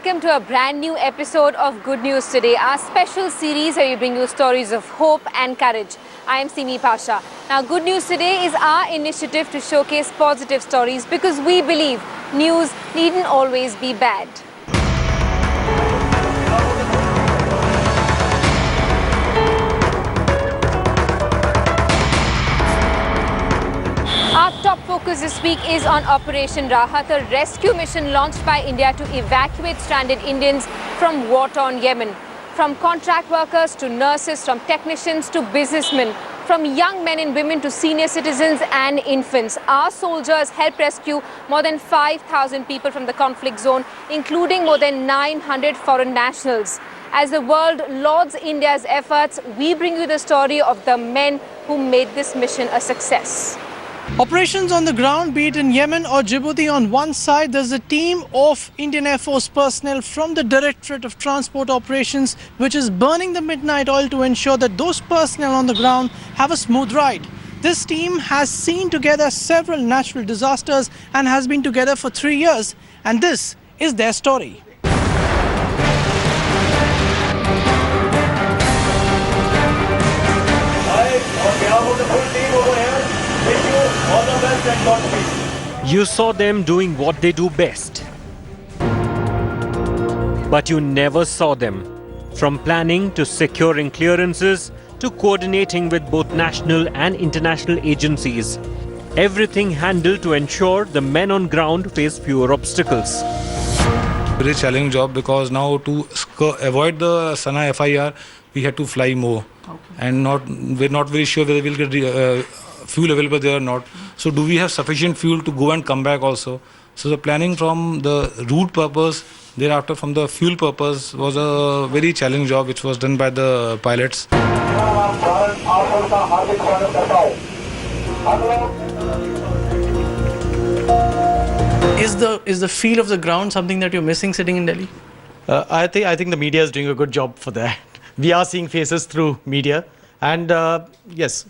welcome to a brand new episode of Good News Today, our special series where we bring you stories of hope and courage. I am Simi Pasha. Now, Good News Today is our initiative to showcase positive stories because we believe news needn't always be bad. Our top focus this week is on Operation Rahat, a rescue mission launched by India to evacuate stranded Indians from war-torn Yemen. From contract workers to nurses, from technicians to businessmen, from young men and women to senior citizens and infants, our soldiers helped rescue more than 5,000 people from the conflict zone, including more than 900 foreign nationals. As the world lauds India's efforts, we bring you the story of the men who made this mission a success. Operations on the ground, be it in Yemen or Djibouti, on one side there's a team of Indian Air Force personnel from the Directorate of Transport Operations which is burning the midnight oil to ensure that those personnel on the ground have a smooth ride. This team has seen together several natural disasters and has been together for 3 years, and this is their story. On behalf of the full team over here, wish you all the best and Godspeed. You saw them doing what they do best. But you never saw them. From planning to securing clearances to coordinating with both national and international agencies. Everything handled to ensure the men on ground face fewer obstacles. Very challenging job because now to avoid the Sana FIR, we had to fly more. And we're not very sure whether we'll get fuel available there or not. So do we have sufficient fuel to go and come back also? So the planning from the route purpose, thereafter from the fuel purpose, was a very challenging job which was done by the pilots. Is the feel of the ground something that you're missing sitting in Delhi? I think the media is doing a good job for that. We are seeing faces through media, and yes,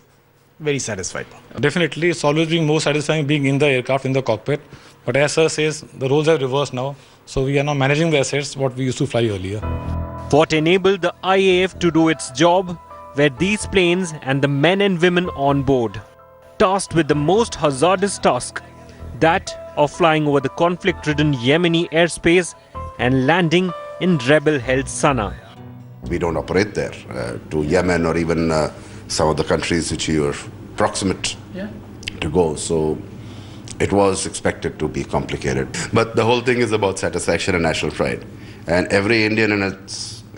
very satisfied. Definitely, it's always been more satisfying being in the aircraft, in the cockpit. But as sir says, the roles are reversed now. So we are now managing the assets what we used to fly earlier. What enabled the IAF to do its job were these planes and the men and women on board, tasked with the most hazardous task, that of flying over the conflict-ridden Yemeni airspace and landing in rebel-held Sana'a. We don't operate there to Yemen or even some of the countries which you are proximate to go. So it was expected to be complicated. But the whole thing is about satisfaction and national pride. And every Indian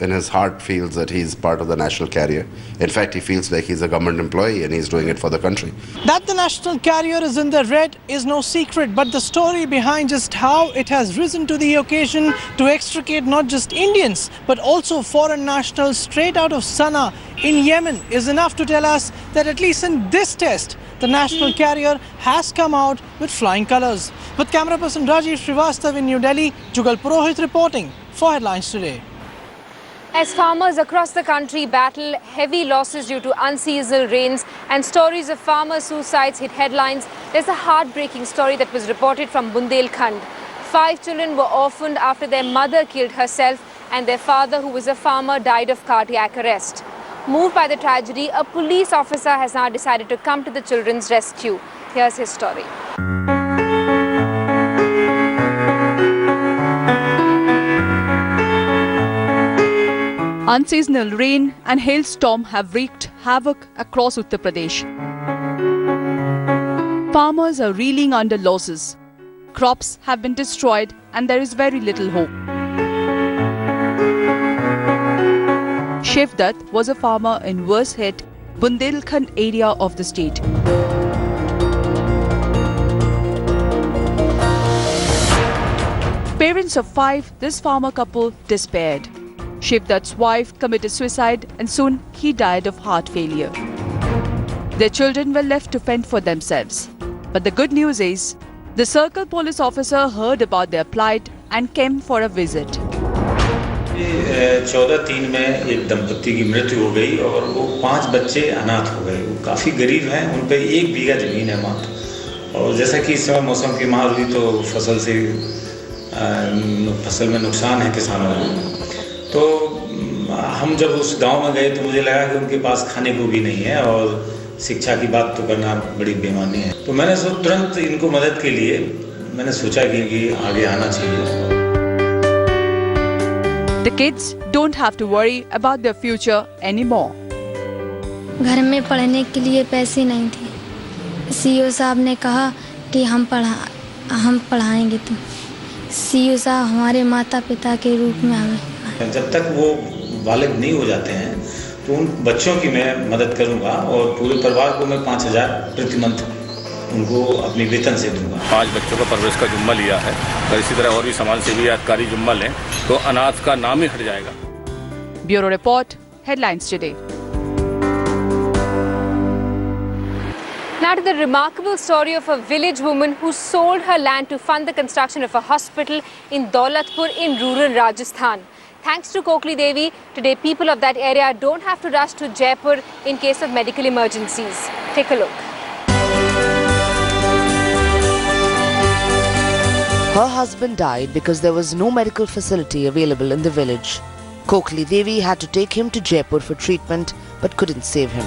in his heart feels that he's part of the national carrier. In fact, he feels like he's a government employee and he's doing it for the country. That the national carrier is in the red is no secret, but the story behind just how it has risen to the occasion to extricate not just Indians, but also foreign nationals straight out of Sana'a in Yemen is enough to tell us that at least in this test, the national carrier has come out with flying colours. With camera person Rajiv Srivastav in New Delhi, Jugal Purohit reporting for Headlines Today. As farmers across the country battle heavy losses due to unseasonal rains and stories of farmer suicides hit headlines, there's a heartbreaking story that was reported from Bundelkhand. 5 children were orphaned after their mother killed herself and their father, who was a farmer, died of cardiac arrest. Moved by the tragedy, a police officer has now decided to come to the children's rescue. Here's his story. Unseasonal rain and hailstorm have wreaked havoc across Uttar Pradesh. Farmers are reeling under losses. Crops have been destroyed and there is very little hope. Shiv Dutt was a farmer in worst hit Bundelkhand area of the state. Parents of 5, this farmer couple despaired. Shiv Dutt's wife committed suicide and soon he died of heart failure. Their children were left to fend for themselves. But the good news is, the circle police officer heard about their plight and came for a visit. 14-3 में एक दंपति की मृत्यु हो गई और वो 5 बच्चे अनाथ हो गए। वो काफ़ी गरीब हैं, उन पे 1 बीघा ज़मीन है मात्र। और जैसा कि इस समय मौसम की मार हुई तो फसल से फसल में नुकसान है किसानों को। तो हम जब उस गांव में गए तो मुझे लगा कि उनके पास खाने को भी नहीं है और शिक्षा की बात तो करना बड़ी बेईमानी है। तो मैंने तुरंत इनको मदद के लिए मैंने सोचा कि आगे आना चाहिए। The kids don't have to worry about their future anymore. घर में पढ़ने के लिए पैसे नहीं थे। सीईओ साहब ने कहा कि हम पढ़ाएंगे तुम। सीईओ साहब हमारे माता पिता के रूप में हमें। जब तक वो वालिद नहीं हो जाते हैं तो उन बच्चों की मैं मदद करूंगा और पूरे परिवार को मैं 5,000 प्रति मंथ उनको अपनी वेतन से दूंगा। 5 बच्चों का परवरिश का जुम्मा लिया है और इसी तरह और भी समाज सेवी अधिकारी जुम्मा लें तो अनाथ का नाम ही हट जाएगा। Bureau Report, Headlines Today. Now to the remarkable story of a village woman who sold her land to fund the construction of a hospital in Daulatpur in rural Rajasthan. Thanks to Kokli Devi, today people of that area don't have to rush to Jaipur in case of medical emergencies. Take a look. Her husband died because there was no medical facility available in the village. Kokli Devi had to take him to Jaipur for treatment but couldn't save him.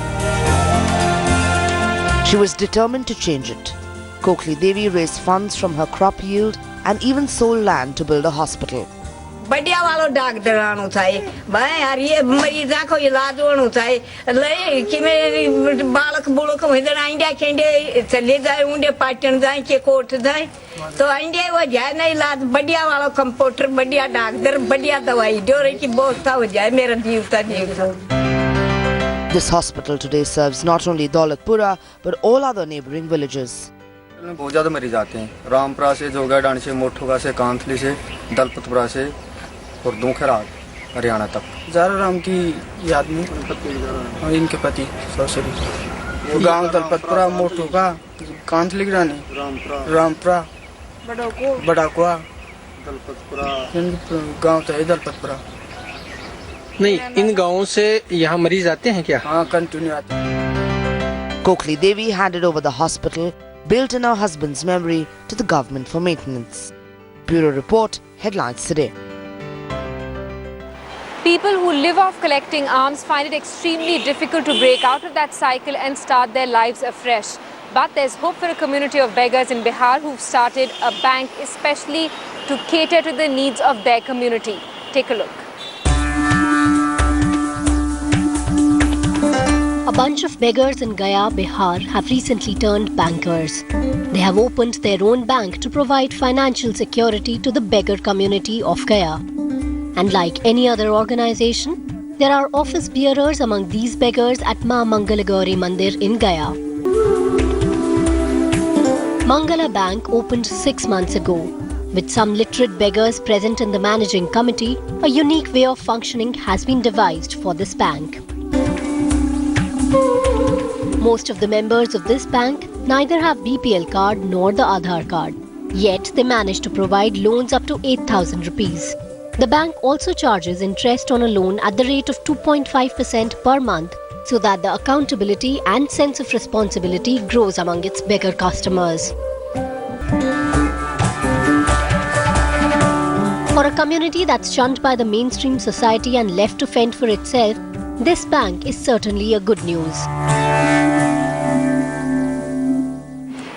She was determined to change it. Kokli Devi raised funds from her crop yield and even sold land to build a hospital. बढ़िया वालों doctor आनो चाहिए भाई यार ये मरीज़ को इलाज होना चाहिए ले कि मेरे बालक बुलक इधर आइंडे केंडे चले जाए उन्हें पाटन जाए के कोर्ट जाए तो आइंडे वो जाए ना इलाज बढ़िया वालों कंप्यूटर बढ़िया डॉक्टर बढ़िया दवाई जो रही की व्यवस्था हो जाए मेरा जीवता जीव। This hospital today serves not only Daulatpura but all other neighboring villages. बहुत ज़्यादा मरीज आते हैं रामपुरा से, जोगाडान से, मोठोगा से, कांथली से, दलपतपुरा से और दूखेरात हरियाणा तक। ज़ारा राम की याद में और इनके पति ससुर गांव दलपतपुरा, मोठोगा, कांथली की रानी, रामपुरा, बड़ाकुआ, दलपतपुरा, गांव तो है दलपतपुरा। नहीं, इन गांवों से यहाँ मरीज आते हैं क्या? हाँ, कंटिन्यू आते हैं। Kokli Devi handed over the hospital built in her husband's memory to the government for maintenance. Bureau Report, Headlines Today. People who live off collecting alms find it extremely difficult to break out of that cycle and start their lives afresh. But there's hope for a community of beggars in Bihar who've started a bank especially to cater to the needs of their community. Take a look. A bunch of beggars in Gaya, Bihar have recently turned bankers. They have opened their own bank to provide financial security to the beggar community of Gaya. And like any other organization, there are office bearers among these beggars at Ma Mangalagauri Mandir in Gaya. Mangala Bank opened 6 months ago. With some literate beggars present in the managing committee, a unique way of functioning has been devised for this bank. Most of the members of this bank neither have BPL card nor the Aadhaar card. Yet they manage to provide loans up to 8,000 rupees. The bank also charges interest on a loan at the rate of 2.5% per month so that the accountability and sense of responsibility grows among its beggar customers. For a community that's shunned by the mainstream society and left to fend for itself, this bank is certainly a good news.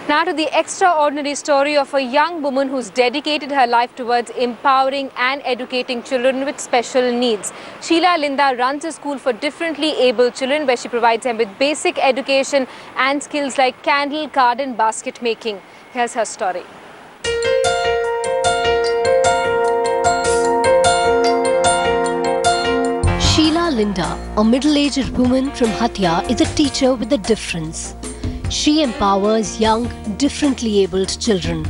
Now to the extraordinary story of a young woman who's dedicated her life towards empowering and educating children with special needs. Sheila Linda runs a school for differently abled children where she provides them with basic education and skills like candle, card and basket making. Here's her story. Sheila Linda, a middle-aged woman from Hatia, is a teacher with a difference. She empowers young, differently abled children.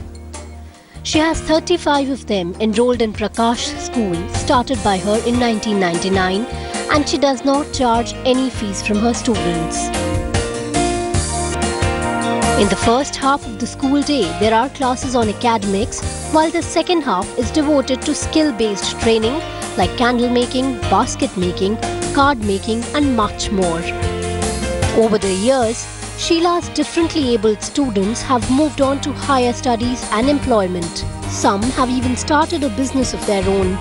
She has 35 of them enrolled in Prakash School, started by her in 1999, and she does not charge any fees from her students. In the first half of the school day, there are classes on academics, while the second half is devoted to skill-based training like candle making, basket making, card making, and much more. Over the years, Sheila's differently abled students have moved on to higher studies and employment. Some have even started a business of their own.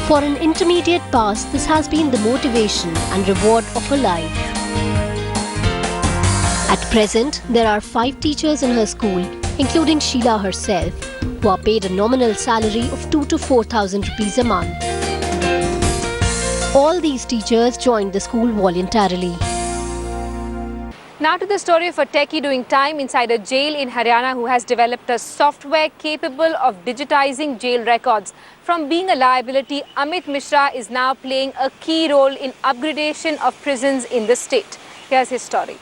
For an intermediate pass, this has been the motivation and reward of her life. At present, there are 5 teachers in her school, including Sheila herself, who are paid a nominal salary of 2,000 to 4,000 rupees a month. All these teachers joined the school voluntarily. Now to the story of a techie doing time inside a jail in Haryana who has developed a software capable of digitizing jail records. From being a liability, Amit Mishra is now playing a key role in upgradation of prisons in the state. Here's his story.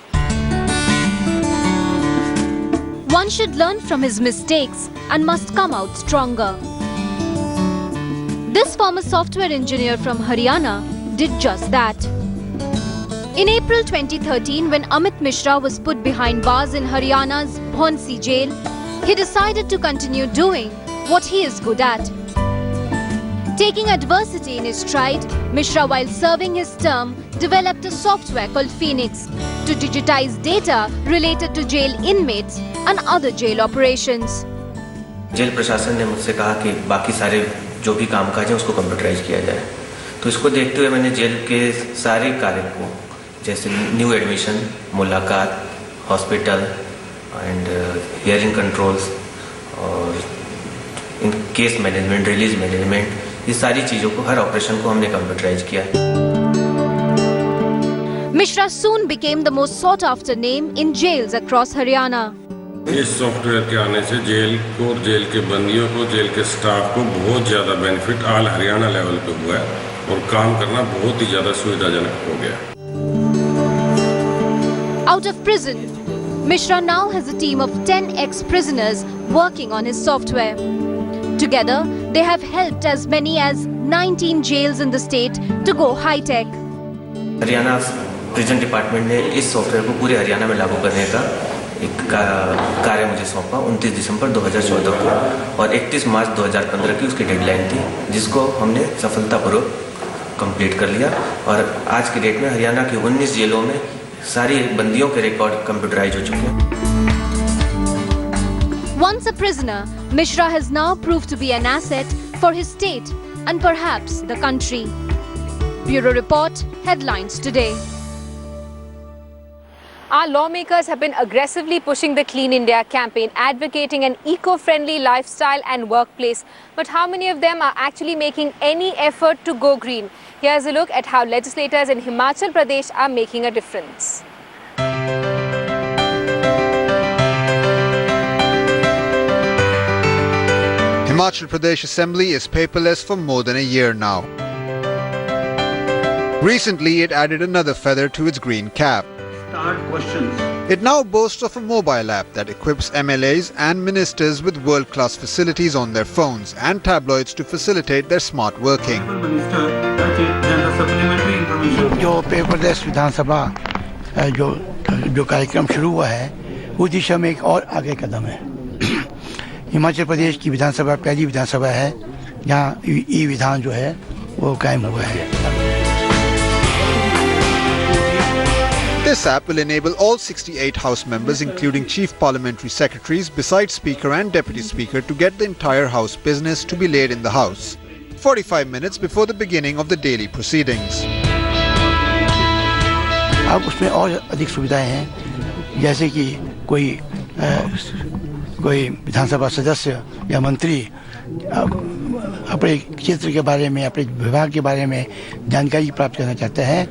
One should learn from his mistakes and must come out stronger. This former software engineer from Haryana did just that. In April 2013, when Amit Mishra was put behind bars in Haryana's Bhonsi jail, he decided to continue doing what he is good at. Taking adversity in his stride, Mishra, while serving his term, developed a software called Phoenix to digitize data related to jail inmates and other jail operations. Jail प्रशासन ने मुझसे कहा कि बाकी सारे जो भी कामकाज है उसको कंप्यूटराइज किया जाए, तो इसको देखते हुए मैंने जेल के सारे कार्य को, जैसे न्यू एडमिशन, मुलाकात, हॉस्पिटल एंड हियरिंग कंट्रोल्स और in case management, release management, ये सारी चीज़ों को, हर ऑपरेशन को हमने कंप्यूटराइज किया. Mishra soon became the most sought after name in jails across Haryana. इस सॉफ्टवेयर के आने से जेल को, जेल के बंदियों को, जेल के स्टाफ को बहुत ज़्यादा बेनिफिट ऑल हरियाणा लेवल पे हुआ है और काम करना बहुत ही ज़्यादा सुविधाजनक हो गया. Out of prison, Mishra now has a team of 10 ex-prisoners working on his software. Together, they have helped as many as 19 jails in the state to go high-tech. Haryana prison department ने इस सॉफ्टवेयर को पूरे हरियाणा में लागू करने का एक कार्य मुझे सौंपा 29 दिसंबर 2014 को और 31 मार्च 2015 की उसकी डेडलाइन थी, जिसको हमने सफलतापूर्वक कंप्लीट कर लिया. और आज की डेट में हरियाणा की 19 जेलों में सारी बंदियों के रिकॉर्ड कंप्यूटराइज हो चुके हैं. Once a prisoner, Mishra has now proved to be an asset for his state and perhaps the country. Bureau Report, Headlines Today. Our lawmakers have been aggressively pushing the Clean India campaign, advocating an eco-friendly lifestyle and workplace. But how many of them are actually making any effort to go green? Here's a look at how legislators in Himachal Pradesh are making a difference. Himachal Pradesh Assembly is paperless for more than a year now. Recently, it added another feather to its green cap. It now boasts of a mobile app that equips MLAs and ministers with world-class facilities on their phones and tabloids to facilitate their smart working. जो paperless विधानसभा जो कार्यक्रम शुरू हुआ है, उस दिशा में एक और आगे कदम है. हिमाचल प्रदेश की विधानसभा पहली विधानसभा है जहाँ ई-विधान जो है वो कायम हुआ है. This app will enable all 68 House members, including Chief Parliamentary Secretaries, besides Speaker and Deputy Speaker, to get the entire House business to be laid in the House, 45 minutes before the beginning of the daily proceedings. अब उसमें और अधिक सुविधाएं हैं, जैसे कि कोई विधानसभा सदस्य या मंत्री अपने क्षेत्र के बारे में, अपने विभाग के बारे में जानकारी प्राप्त करना चाहते हैं,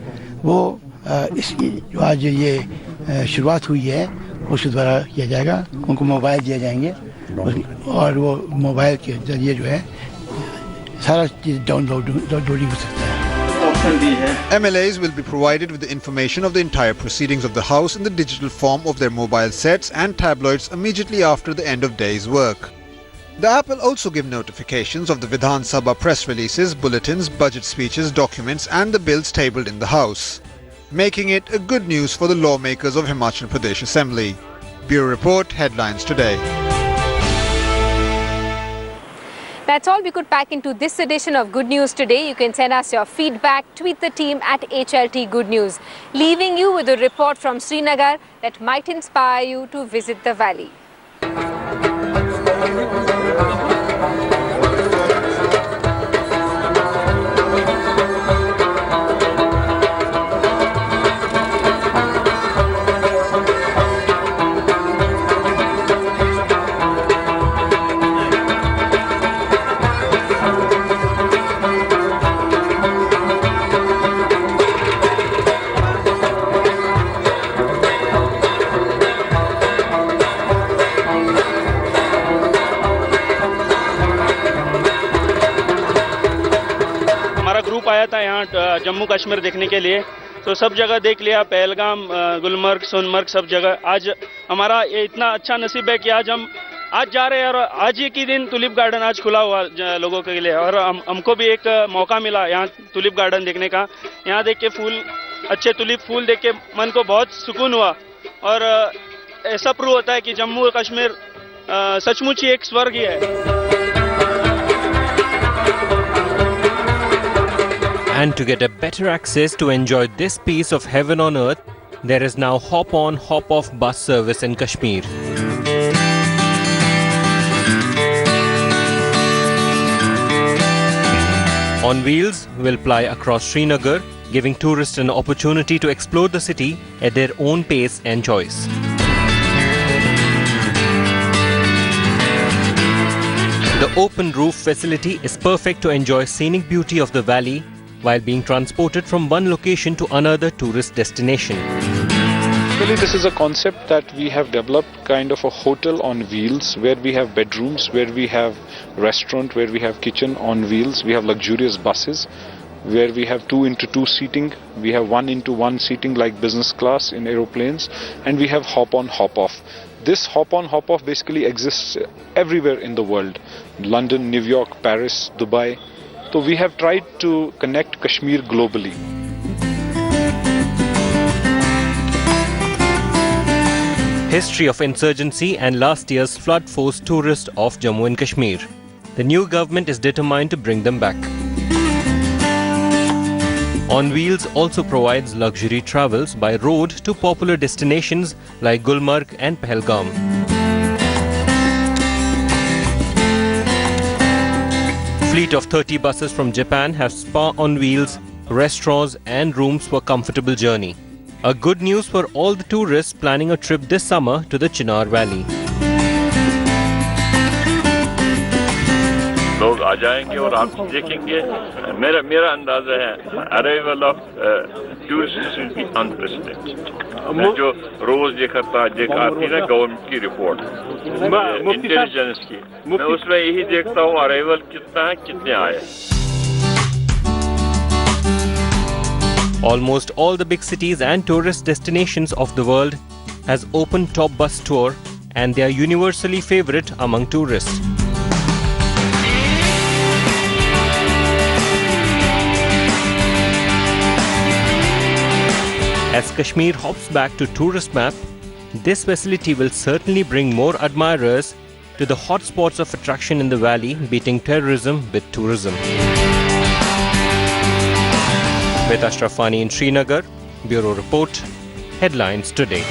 वो इसकी आज ये शुरुआत हुई है उसके द्वारा किया जाएगा. उनको मोबाइल दिए जाएंगे और वो मोबाइल के जरिए जो है सारा चीज़ डाउनलोडिंग हो सकता है. MLAs will be provided with the information of the entire proceedings of the House in the digital form of their mobile sets and tabloids immediately after the end of day's work. The app will also give notifications of the Vidhan Sabha press releases, bulletins, budget speeches, documents and the bills tabled in the House, making it a good news for the lawmakers of Himachal Pradesh Assembly. Bureau Report, Headlines Today. That's all we could pack into this edition of Good News Today. You can send us your feedback, tweet the team at HLT Good News, leaving you with a report from Srinagar that might inspire you to visit the valley. Jammu Kashmir देखने के लिए, तो सब जगह देख लिया, पहलगाम, गुलमर्ग, सोनमर्ग, सब जगह। आज हमारा ये इतना अच्छा नसीब है कि आज हम आज जा रहे हैं और आज ही की दिन टुलिप गार्डन आज खुला हुआ लोगों के लिए, और हमको भी एक मौका मिला यहाँ टुलिप गार्डन देखने का। यहाँ देख के फूल, अच्छे टुलिप फूल देख के मन को बहुत सुकून हुआ, और ऐसा प्रूव होता है कि जम्मू कश्मीर सचमुच ही एक स्वर्ग ही है। And to get a better access to enjoy this piece of heaven on earth, there is now hop-on, hop-off bus service in Kashmir. On Wheels will ply across Srinagar, giving tourists an opportunity to explore the city at their own pace and choice. The open roof facility is perfect to enjoy scenic beauty of the valley while being transported from one location to another tourist destination. Really, this is a concept that we have developed, kind of a hotel on wheels, where we have bedrooms, where we have restaurant, where we have kitchen on wheels. We have luxurious buses, where we have 2x2 seating. We have 1x1 seating like business class in aeroplanes, and we have hop-on, hop-off. This hop-on, hop-off basically exists everywhere in the world. London, New York, Paris, Dubai. So we have tried to connect Kashmir globally. History of insurgency and last year's flood forced tourists off Jammu and Kashmir. The new government is determined to bring them back. On Wheels also provides luxury travels by road to popular destinations like Gulmarg and Pahalgam. Fleet of 30 buses from Japan have spa on wheels, restaurants and rooms for comfortable journey. A good news for all the tourists planning a trip this summer to the Chinar Valley. लोग आ जाएंगे और आप देखेंगे, मेरा अंदाजा है arrival of tourist will be unprecedented. मैं जो रोज आती है ना गवर्नमेंट की रिपोर्ट इंटेलिजेंस की, मैं उसमें यही देखता हूँ अराइवल कितना है, कितने आए। Almost all the big cities and tourist destinations of the world has open top bus tour, and they are universally favorite among tourists. As Kashmir hops back to tourist map, this facility will certainly bring more admirers to the hotspots of attraction in the valley, beating terrorism with tourism. With Ashraf Fani in Srinagar, Bureau Report, Headlines Today.